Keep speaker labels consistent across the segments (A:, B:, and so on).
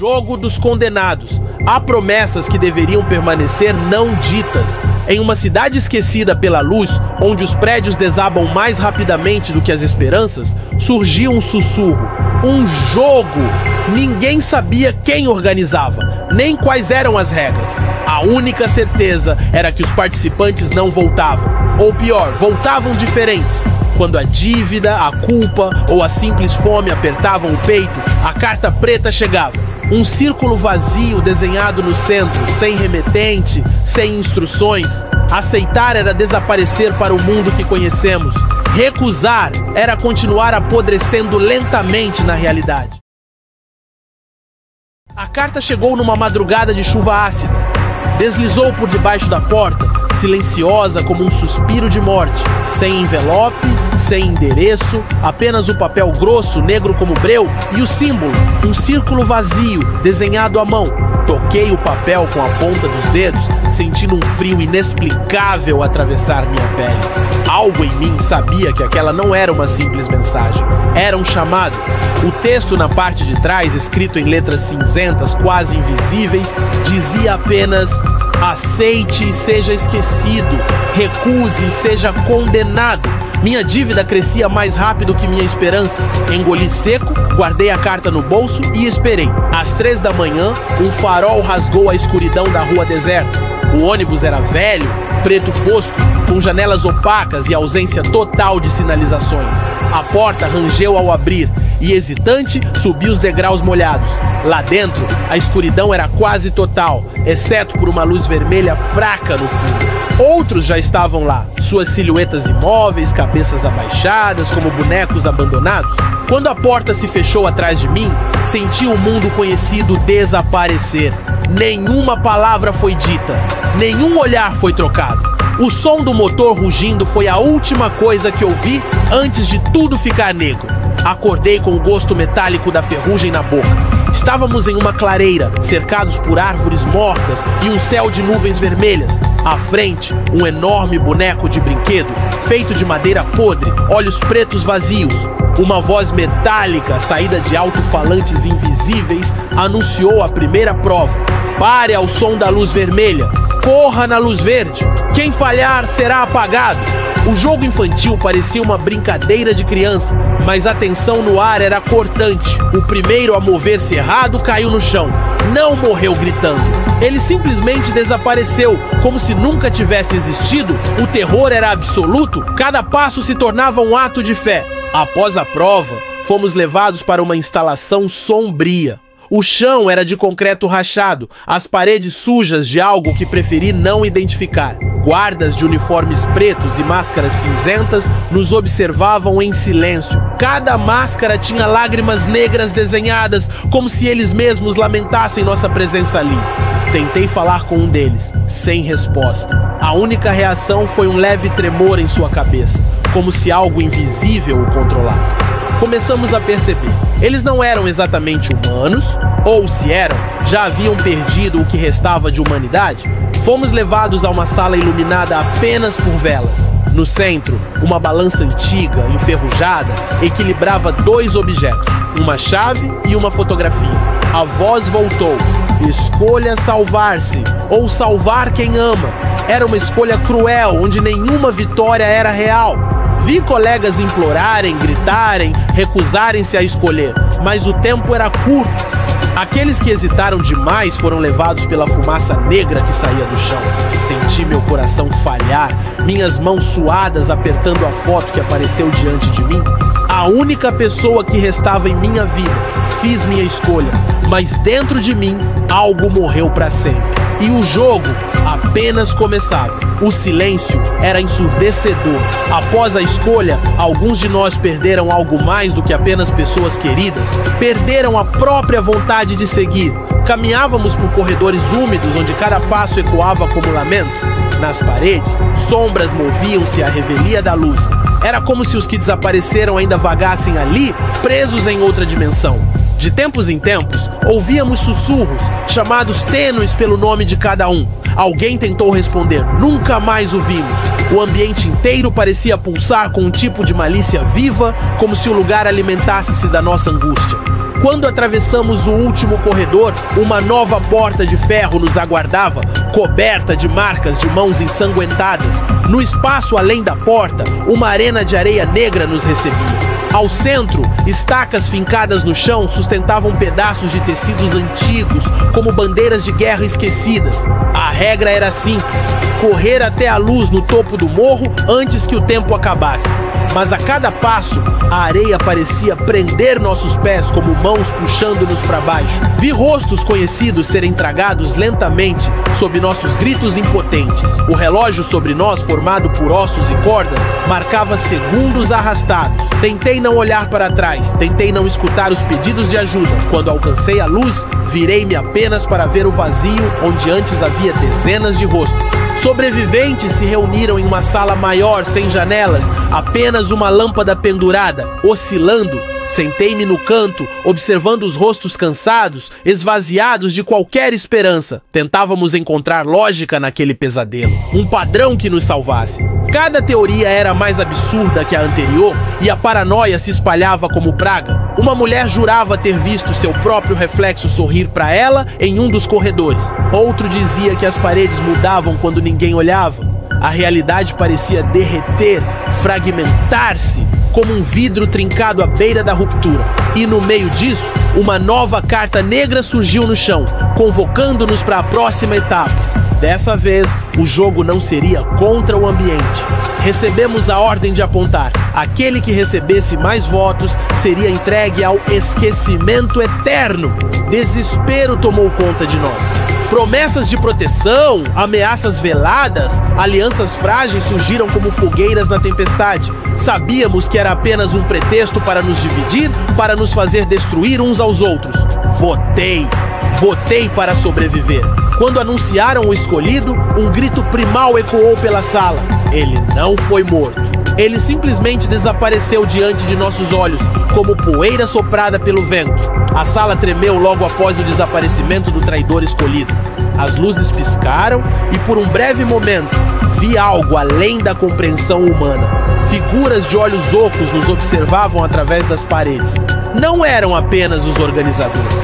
A: Jogo dos condenados. Há promessas que deveriam permanecer não ditas. Em uma cidade esquecida pela luz, onde os prédios desabam mais rapidamente do que as esperanças, surgiu um sussurro. Um jogo! Ninguém sabia quem organizava, nem quais eram as regras. A única certeza era que os participantes não voltavam. Ou pior, voltavam diferentes. Quando a dívida, a culpa ou a simples fome apertavam o peito, a carta preta chegava. Um círculo vazio desenhado no centro, sem remetente, sem instruções. Aceitar era desaparecer para o mundo que conhecemos. Recusar era continuar apodrecendo lentamente na realidade. A carta chegou numa madrugada de chuva ácida. Deslizou por debaixo da porta, silenciosa como um suspiro de morte, sem envelope, sem endereço, apenas o papel grosso, negro como breu, e o símbolo, um círculo vazio, desenhado à mão. Toquei o papel com a ponta dos dedos, sentindo um frio inexplicável atravessar minha pele. Algo em mim sabia que aquela não era uma simples mensagem, era um chamado. O texto na parte de trás, escrito em letras cinzentas, quase invisíveis, dizia apenas: aceite e seja esquecido, recuse e seja condenado. Minha dívida crescia mais rápido que minha esperança. Engoli seco, guardei a carta no bolso e esperei. Às 3 da manhã, um farol rasgou a escuridão da rua deserta. O ônibus era velho, preto fosco, com janelas opacas e ausência total de sinalizações. A porta rangeu ao abrir e, hesitante, subi os degraus molhados. Lá dentro, a escuridão era quase total, exceto por uma luz vermelha fraca no fundo. Outros já estavam lá, suas silhuetas imóveis, cabeças abaixadas, como bonecos abandonados. Quando a porta se fechou atrás de mim, senti o mundo conhecido desaparecer. Nenhuma palavra foi dita, nenhum olhar foi trocado. O som do motor rugindo foi a última coisa que ouvi antes de tudo ficar negro. Acordei com o gosto metálico da ferrugem na boca. Estávamos em uma clareira, cercados por árvores mortas e um céu de nuvens vermelhas. À frente, um enorme boneco de brinquedo, feito de madeira podre, olhos pretos vazios. Uma voz metálica, saída de alto-falantes invisíveis, anunciou a primeira prova. Pare ao som da luz vermelha. Corra na luz verde. Quem falhar será apagado. O jogo infantil parecia uma brincadeira de criança, mas a tensão no ar era cortante. O primeiro a mover-se errado caiu no chão. Não morreu gritando. Ele simplesmente desapareceu, como se nunca tivesse existido. O terror era absoluto. Cada passo se tornava um ato de fé. Após a prova, fomos levados para uma instalação sombria. O chão era de concreto rachado, as paredes sujas de algo que preferi não identificar. Guardas de uniformes pretos e máscaras cinzentas nos observavam em silêncio. Cada máscara tinha lágrimas negras desenhadas, como se eles mesmos lamentassem nossa presença ali. Tentei falar com um deles, sem resposta. A única reação foi um leve tremor em sua cabeça, como se algo invisível o controlasse. Começamos a perceber. Eles não eram exatamente humanos, ou se eram, já haviam perdido o que restava de humanidade. Fomos levados a uma sala iluminada apenas por velas. No centro, uma balança antiga, enferrujada, equilibrava 2 objetos, uma chave e uma fotografia. A voz voltou. Escolha salvar-se, ou salvar quem ama. Era uma escolha cruel, onde nenhuma vitória era real. Vi colegas implorarem, gritarem, recusarem-se a escolher, mas o tempo era curto. Aqueles que hesitaram demais foram levados pela fumaça negra que saía do chão. Senti meu coração falhar, minhas mãos suadas apertando a foto que apareceu diante de mim. A única pessoa que restava em minha vida. Fiz minha escolha, mas dentro de mim, algo morreu para sempre. E o jogo apenas começava. O silêncio era ensurdecedor. Após a escolha, alguns de nós perderam algo mais do que apenas pessoas queridas. Perderam a própria vontade de seguir. Caminhávamos por corredores úmidos onde cada passo ecoava como lamento. Nas paredes, sombras moviam-se à revelia da luz. Era como se os que desapareceram ainda vagassem ali, presos em outra dimensão. De tempos em tempos, ouvíamos sussurros, chamados tênues pelo nome de cada um. Alguém tentou responder, nunca mais o vimos. O ambiente inteiro parecia pulsar com um tipo de malícia viva, como se o lugar alimentasse-se da nossa angústia. Quando atravessamos o último corredor, uma nova porta de ferro nos aguardava, coberta de marcas de mãos ensanguentadas. No espaço além da porta, uma arena de areia negra nos recebia. Ao centro, estacas fincadas no chão sustentavam pedaços de tecidos antigos, como bandeiras de guerra esquecidas. A regra era simples: correr até a luz no topo do morro antes que o tempo acabasse. Mas a cada passo, a areia parecia prender nossos pés como mãos puxando-nos para baixo. Vi rostos conhecidos serem tragados lentamente sob nossos gritos impotentes. O relógio sobre nós, formado por ossos e cordas, marcava segundos arrastados. Tentei não olhar para trás, tentei não escutar os pedidos de ajuda. Quando alcancei a luz, virei-me apenas para ver o vazio onde antes havia dezenas de rostos. Sobreviventes se reuniram em uma sala maior, sem janelas, apenas uma lâmpada pendurada, oscilando. Sentei-me no canto, observando os rostos cansados, esvaziados de qualquer esperança. Tentávamos encontrar lógica naquele pesadelo, um padrão que nos salvasse. Cada teoria era mais absurda que a anterior e a paranoia se espalhava como praga. Uma mulher jurava ter visto seu próprio reflexo sorrir para ela em um dos corredores. Outro dizia que as paredes mudavam quando ninguém olhava. A realidade parecia derreter, fragmentar-se, como um vidro trincado à beira da ruptura. E no meio disso, uma nova carta negra surgiu no chão, convocando-nos para a próxima etapa. Dessa vez, o jogo não seria contra o ambiente. Recebemos a ordem de apontar. Aquele que recebesse mais votos seria entregue ao esquecimento eterno. Desespero tomou conta de nós. Promessas de proteção, ameaças veladas, alianças frágeis surgiram como fogueiras na tempestade. Sabíamos que era apenas um pretexto para nos dividir, para nos fazer destruir uns aos outros. Votei para sobreviver. Quando anunciaram o escolhido, um grito primal ecoou pela sala. Ele não foi morto. Ele simplesmente desapareceu diante de nossos olhos, como poeira soprada pelo vento. A sala tremeu logo após o desaparecimento do traidor escolhido. As luzes piscaram e por um breve momento vi algo além da compreensão humana. Figuras de olhos ocos nos observavam através das paredes. Não eram apenas os organizadores.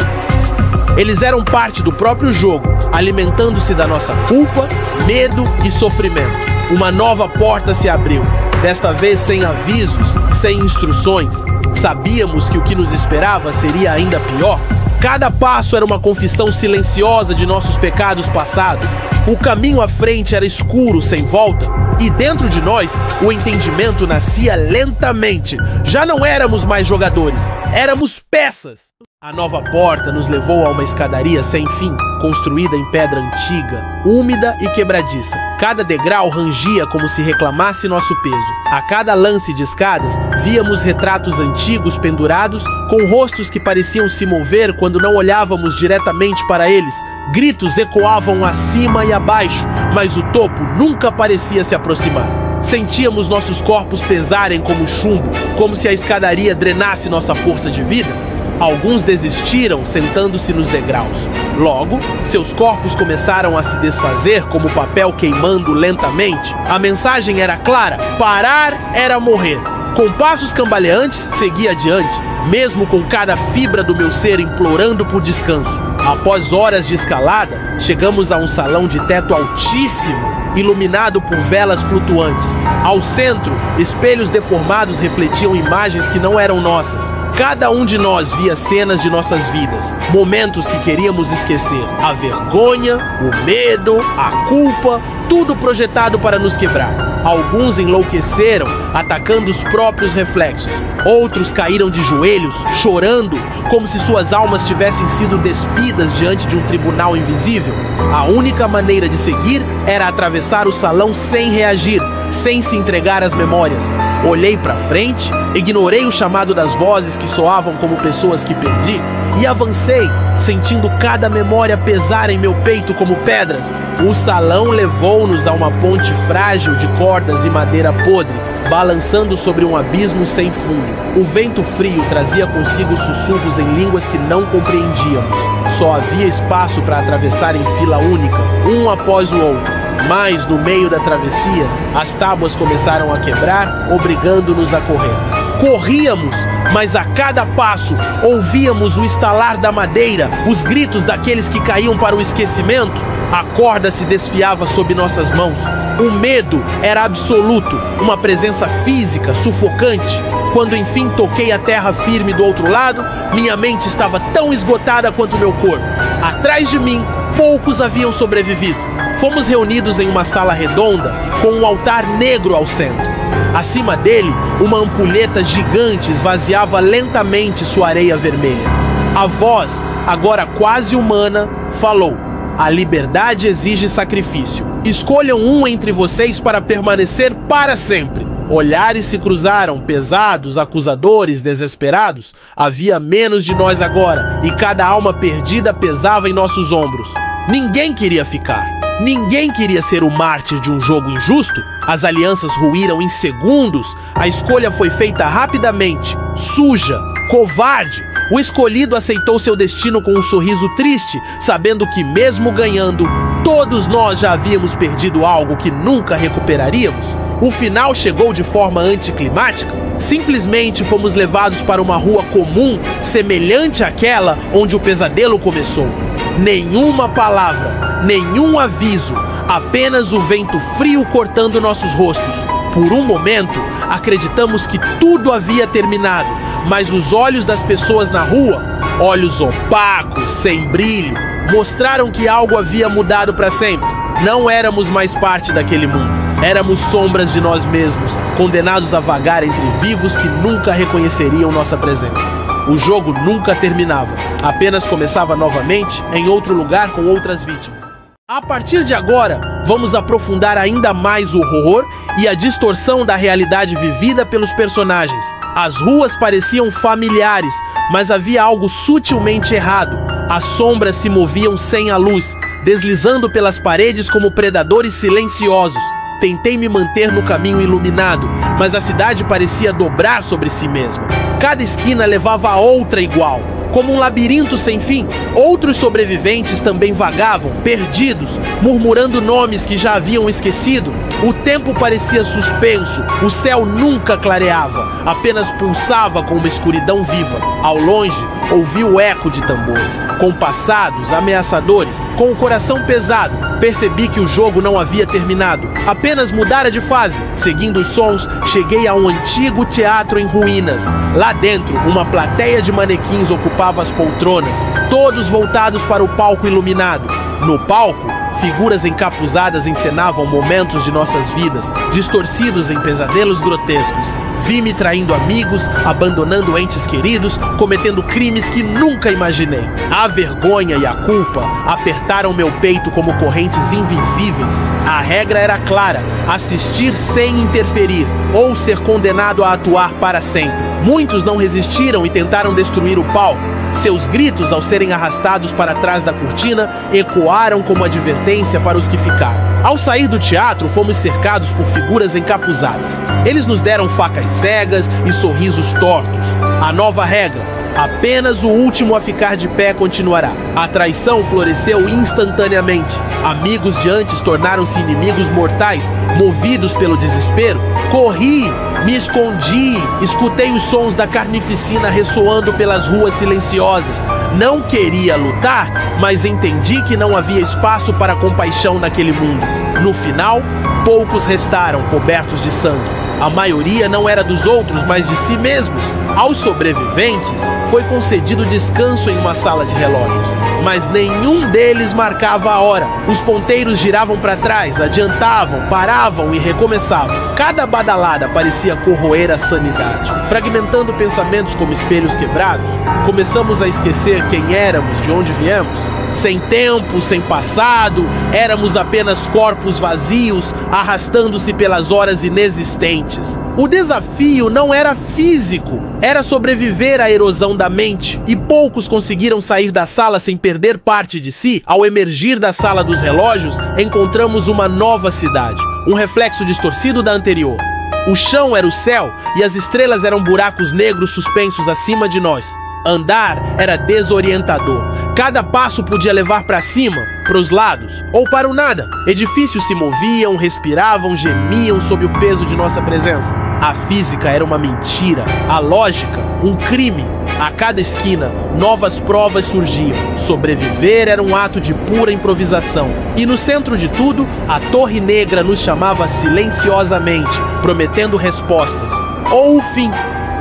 A: Eles eram parte do próprio jogo, alimentando-se da nossa culpa, medo e sofrimento. Uma nova porta se abriu, desta vez sem avisos, sem instruções. Sabíamos que o que nos esperava seria ainda pior. Cada passo era uma confissão silenciosa de nossos pecados passados. O caminho à frente era escuro, sem volta. E dentro de nós, o entendimento nascia lentamente. Já não éramos mais jogadores, éramos peças. A nova porta nos levou a uma escadaria sem fim, construída em pedra antiga, úmida e quebradiça. Cada degrau rangia como se reclamasse nosso peso. A cada lance de escadas, víamos retratos antigos pendurados, com rostos que pareciam se mover quando não olhávamos diretamente para eles. Gritos ecoavam acima e abaixo, mas o topo nunca parecia se aproximar. Sentíamos nossos corpos pesarem como chumbo, como se a escadaria drenasse nossa força de vida. Alguns desistiram sentando-se nos degraus. Logo, seus corpos começaram a se desfazer como papel queimando lentamente. A mensagem era clara: parar era morrer. Com passos cambaleantes, segui adiante, mesmo com cada fibra do meu ser implorando por descanso. Após horas de escalada, chegamos a um salão de teto altíssimo, iluminado por velas flutuantes. Ao centro, espelhos deformados refletiam imagens que não eram nossas. Cada um de nós via cenas de nossas vidas, momentos que queríamos esquecer. A vergonha, o medo, a culpa, tudo projetado para nos quebrar. Alguns enlouqueceram, atacando os próprios reflexos. Outros caíram de joelhos, chorando, como se suas almas tivessem sido despidas diante de um tribunal invisível. A única maneira de seguir era atravessar o salão sem reagir, sem se entregar às memórias. Olhei para frente, ignorei o chamado das vozes que soavam como pessoas que perdi e avancei, sentindo cada memória pesar em meu peito como pedras. O salão levou-nos a uma ponte frágil de cordas e madeira podre, balançando sobre um abismo sem fundo. O vento frio trazia consigo sussurros em línguas que não compreendíamos. Só havia espaço para atravessar em fila única, um após o outro. Mas, no meio da travessia, as tábuas começaram a quebrar, obrigando-nos a correr. Corríamos, mas a cada passo ouvíamos o estalar da madeira, os gritos daqueles que caíam para o esquecimento. A corda se desfiava sob nossas mãos. O medo era absoluto, uma presença física sufocante. Quando enfim toquei a terra firme do outro lado, minha mente estava tão esgotada quanto meu corpo. Atrás de mim, poucos haviam sobrevivido. Fomos reunidos em uma sala redonda com um altar negro ao centro. Acima dele, uma ampulheta gigante esvaziava lentamente sua areia vermelha. A voz, agora quase humana, falou: "A liberdade exige sacrifício. Escolham um entre vocês para permanecer para sempre." Olhares se cruzaram, pesados, acusadores, desesperados. Havia menos de nós agora, e cada alma perdida pesava em nossos ombros. Ninguém queria ficar. Ninguém queria ser o mártir de um jogo injusto. As alianças ruíram em segundos. A escolha foi feita rapidamente. Suja, covarde. O escolhido aceitou seu destino com um sorriso triste, sabendo que mesmo ganhando, todos nós já havíamos perdido algo que nunca recuperaríamos. O final chegou de forma anticlimática. Simplesmente fomos levados para uma rua comum, semelhante àquela onde o pesadelo começou. Nenhuma palavra, nenhum aviso, apenas o vento frio cortando nossos rostos. Por um momento, acreditamos que tudo havia terminado, mas os olhos das pessoas na rua, olhos opacos, sem brilho, mostraram que algo havia mudado para sempre. Não éramos mais parte daquele mundo. Éramos sombras de nós mesmos, condenados a vagar entre vivos que nunca reconheceriam nossa presença. O jogo nunca terminava, apenas começava novamente em outro lugar com outras vítimas. A partir de agora, vamos aprofundar ainda mais o horror e a distorção da realidade vivida pelos personagens. As ruas pareciam familiares, mas havia algo sutilmente errado. As sombras se moviam sem a luz, deslizando pelas paredes como predadores silenciosos. Tentei me manter no caminho iluminado, mas a cidade parecia dobrar sobre si mesma. Cada esquina levava a outra igual. Como um labirinto sem fim, outros sobreviventes também vagavam, perdidos, murmurando nomes que já haviam esquecido. O tempo parecia suspenso, o céu nunca clareava, apenas pulsava com uma escuridão viva. Ao longe, ouvi o eco de tambores, compassados, ameaçadores. Com o coração pesado, percebi que o jogo não havia terminado, apenas mudara de fase. Seguindo os sons, cheguei a um antigo teatro em ruínas. Lá dentro, uma plateia de manequins ocupava as poltronas, todos voltados para o palco iluminado. No palco, figuras encapuzadas encenavam momentos de nossas vidas, distorcidos em pesadelos grotescos. Vi-me traindo amigos, abandonando entes queridos, cometendo crimes que nunca imaginei. A vergonha e a culpa apertaram meu peito como correntes invisíveis. A regra era clara: assistir sem interferir, ou ser condenado a atuar para sempre. Muitos não resistiram e tentaram destruir o palco. Seus gritos, ao serem arrastados para trás da cortina, ecoaram como advertência para os que ficaram. Ao sair do teatro, fomos cercados por figuras encapuzadas. Eles nos deram facas cegas e sorrisos tortos. A nova regra: apenas o último a ficar de pé continuará. A traição floresceu instantaneamente. Amigos de antes tornaram-se inimigos mortais, movidos pelo desespero. Corri, me escondi, escutei os sons da carnificina ressoando pelas ruas silenciosas. Não queria lutar, mas entendi que não havia espaço para compaixão naquele mundo. No final, poucos restaram cobertos de sangue. A maioria não era dos outros, mas de si mesmos. Aos sobreviventes, foi concedido descanso em uma sala de relógios, mas nenhum deles marcava a hora. Os ponteiros giravam para trás, adiantavam, paravam e recomeçavam. Cada badalada parecia corroer a sanidade, fragmentando pensamentos como espelhos quebrados. Começamos a esquecer quem éramos, de onde viemos. Sem tempo, sem passado, éramos apenas corpos vazios, arrastando-se pelas horas inexistentes. O desafio não era físico, era sobreviver à erosão da mente, e poucos conseguiram sair da sala sem perder parte de si. Ao emergir da sala dos relógios, encontramos uma nova cidade, um reflexo distorcido da anterior. O chão era o céu e as estrelas eram buracos negros suspensos acima de nós. Andar era desorientador. Cada passo podia levar para cima, para os lados ou para o nada. Edifícios se moviam, respiravam, gemiam sob o peso de nossa presença. A física era uma mentira, a lógica, um crime. A cada esquina, novas provas surgiam. Sobreviver era um ato de pura improvisação. E no centro de tudo, a Torre Negra nos chamava silenciosamente, prometendo respostas. Ou o fim.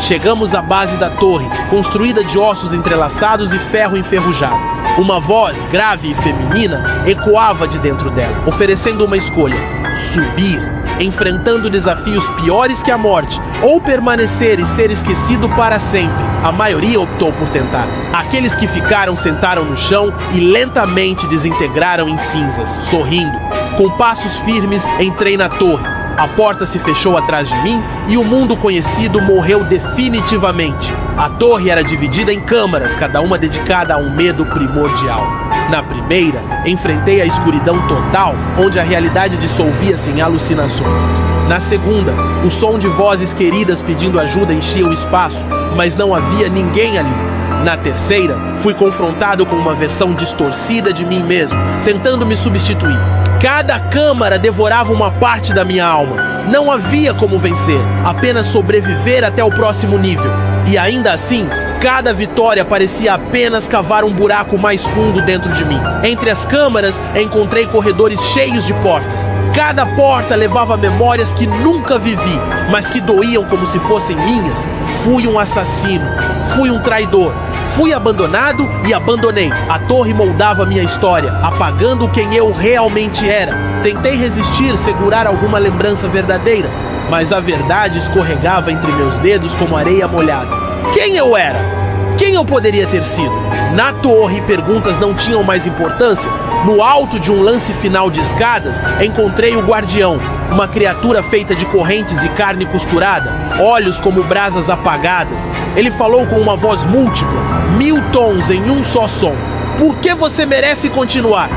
A: Chegamos à base da torre, construída de ossos entrelaçados e ferro enferrujado. Uma voz, grave e feminina, ecoava de dentro dela, oferecendo uma escolha: subir, enfrentando desafios piores que a morte, ou permanecer e ser esquecido para sempre. A maioria optou por tentar. Aqueles que ficaram sentaram no chão e lentamente desintegraram em cinzas, sorrindo. Com passos firmes, entrei na torre. A porta se fechou atrás de mim e o mundo conhecido morreu definitivamente. A torre era dividida em câmaras, cada uma dedicada a um medo primordial. Na primeira, enfrentei a escuridão total, onde a realidade dissolvia-se em alucinações. Na segunda, o som de vozes queridas pedindo ajuda enchia o espaço, mas não havia ninguém ali. Na terceira, fui confrontado com uma versão distorcida de mim mesmo, tentando me substituir. Cada câmara devorava uma parte da minha alma. Não havia como vencer, apenas sobreviver até o próximo nível. E ainda assim, cada vitória parecia apenas cavar um buraco mais fundo dentro de mim. Entre as câmaras, encontrei corredores cheios de portas. Cada porta levava memórias que nunca vivi, mas que doíam como se fossem minhas. Fui um assassino, fui um traidor. Fui abandonado e abandonei. A torre moldava minha história, apagando quem eu realmente era. Tentei resistir, segurar alguma lembrança verdadeira, mas a verdade escorregava entre meus dedos como areia molhada. Quem eu era? Quem eu poderia ter sido? Na torre, perguntas não tinham mais importância. No alto de um lance final de escadas, encontrei o guardião, uma criatura feita de correntes e carne costurada, olhos como brasas apagadas. Ele falou com uma voz múltipla, 1000 tons em um só som. Por que você merece continuar?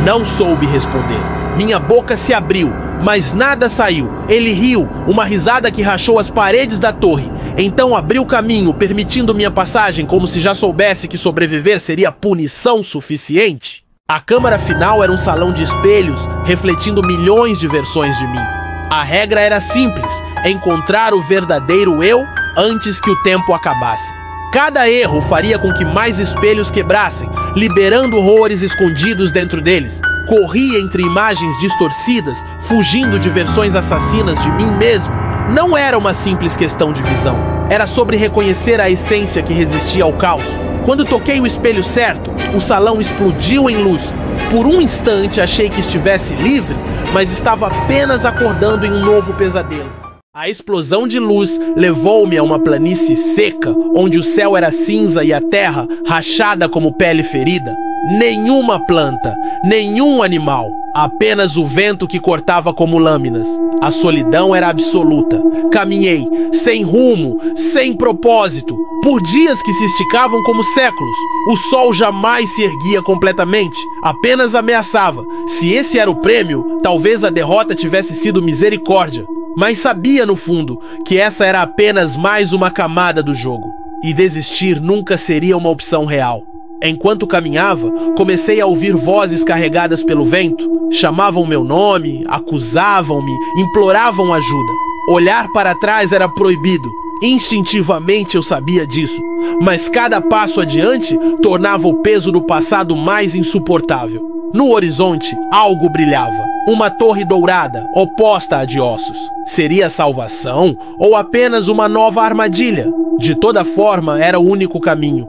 A: Não soube responder. Minha boca se abriu, mas nada saiu. Ele riu, uma risada que rachou as paredes da torre. Então abriu caminho, permitindo minha passagem, como se já soubesse que sobreviver seria punição suficiente. A câmara final era um salão de espelhos, refletindo milhões de versões de mim. A regra era simples: encontrar o verdadeiro eu antes que o tempo acabasse. Cada erro faria com que mais espelhos quebrassem, liberando horrores escondidos dentro deles. Corria entre imagens distorcidas, fugindo de versões assassinas de mim mesmo. Não era uma simples questão de visão. Era sobre reconhecer a essência que resistia ao caos. Quando toquei o espelho certo, o salão explodiu em luz. Por um instante achei que estivesse livre, mas estava apenas acordando em um novo pesadelo. A explosão de luz levou-me a uma planície seca, onde o céu era cinza e a terra rachada como pele ferida. Nenhuma planta, nenhum animal, apenas o vento que cortava como lâminas. A solidão era absoluta. Caminhei, sem rumo, sem propósito, por dias que se esticavam como séculos. O sol jamais se erguia completamente, apenas ameaçava. Se esse era o prêmio, talvez a derrota tivesse sido misericórdia. Mas sabia, no fundo, que essa era apenas mais uma camada do jogo. E desistir nunca seria uma opção real. Enquanto caminhava, comecei a ouvir vozes carregadas pelo vento. Chamavam meu nome, acusavam-me, imploravam ajuda. Olhar para trás era proibido. Instintivamente eu sabia disso. Mas cada passo adiante tornava o peso do passado mais insuportável. No horizonte, algo brilhava. Uma torre dourada, oposta à de ossos. Seria a salvação ou apenas uma nova armadilha? De toda forma, era o único caminho.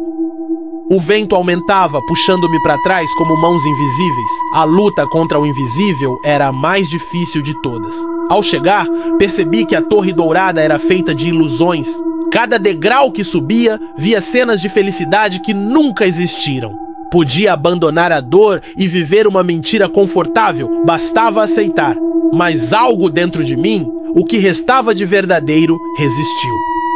A: O vento aumentava, puxando-me para trás como mãos invisíveis. A luta contra o invisível era a mais difícil de todas. Ao chegar, percebi que a Torre Dourada era feita de ilusões. Cada degrau que subia, via cenas de felicidade que nunca existiram. Podia abandonar a dor e viver uma mentira confortável, bastava aceitar. Mas algo dentro de mim, o que restava de verdadeiro, resistiu.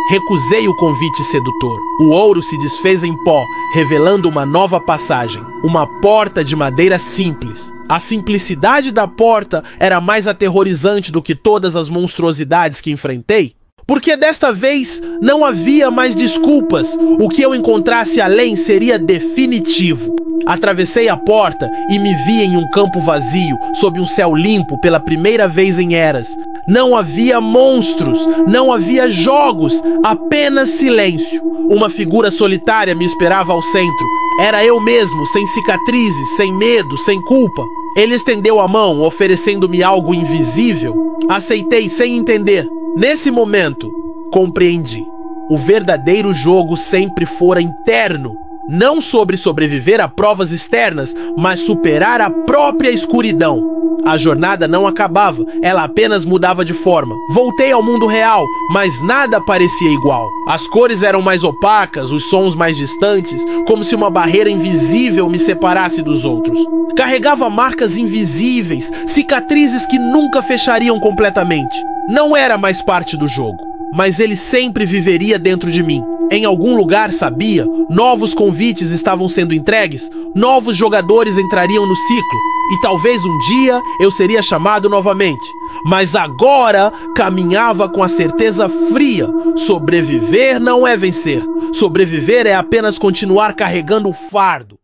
A: Recusei o convite sedutor. O ouro se desfez em pó, revelando uma nova passagem. Uma porta de madeira simples. A simplicidade da porta era mais aterrorizante do que todas as monstruosidades que enfrentei. Porque desta vez não havia mais desculpas. O que eu encontrasse além seria definitivo. Atravessei a porta e me vi em um campo vazio, sob um céu limpo pela primeira vez em eras. Não havia monstros, não havia jogos, apenas silêncio. Uma figura solitária me esperava ao centro. Era eu mesmo, sem cicatrizes, sem medo, sem culpa. Ele estendeu a mão, oferecendo-me algo invisível. Aceitei sem entender. Nesse momento, compreendi. O verdadeiro jogo sempre fora interno. Não sobre sobreviver a provas externas, mas superar a própria escuridão. A jornada não acabava, ela apenas mudava de forma. Voltei ao mundo real, mas nada parecia igual. As cores eram mais opacas, os sons mais distantes, como se uma barreira invisível me separasse dos outros. Carregava marcas invisíveis, cicatrizes que nunca fechariam completamente. Não era mais parte do jogo, mas ele sempre viveria dentro de mim. Em algum lugar, sabia, novos convites estavam sendo entregues, novos jogadores entrariam no ciclo, e talvez um dia eu seria chamado novamente. Mas agora caminhava com a certeza fria: sobreviver não é vencer. Sobreviver é apenas continuar carregando o fardo.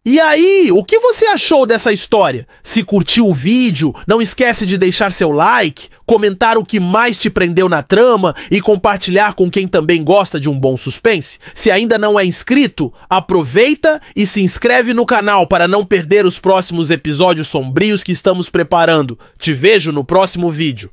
A: E aí, o que você achou dessa história? Se curtiu o vídeo, não esquece de deixar seu like, comentar o que mais te prendeu na trama e compartilhar com quem também gosta de um bom suspense. Se ainda não é inscrito, aproveita e se inscreve no canal para não perder os próximos episódios sombrios que estamos preparando. Te vejo no próximo vídeo.